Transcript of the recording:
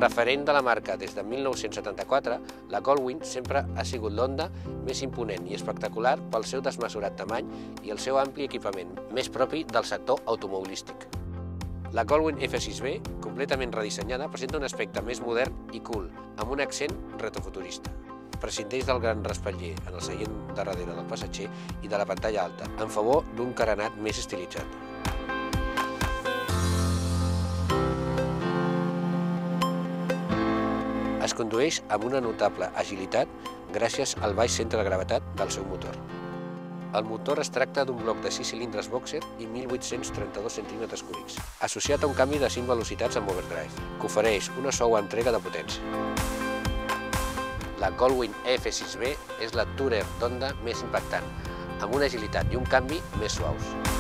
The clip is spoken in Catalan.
Referent de la marca des de 1974, la Goldwing sempre ha sigut l'Honda més imponent i espectacular pel seu desmesurat tamany i el seu ampli equipament, més propi del sector automobilístic. La Goldwing F6B, completament redissenyada, presenta un aspecte més modern i cool, amb un accent retrofuturista. Prescindeix del gran respatller en el seient de darrere del passatger i de la pantalla alta, en favor d'un carenat més estilitzat. Es condueix amb una notable agilitat gràcies al baix centre de gravetat del seu motor. El motor es tracta d'un bloc de 6 cilindres boxer i 1.832 centímetres cúbics, associat a un canvi de 5 velocitats amb overdrive, que ofereix una suau entrega de potència. La Goldwing F6B és la tourer d'Honda més impactant, amb una agilitat i un canvi més suaus.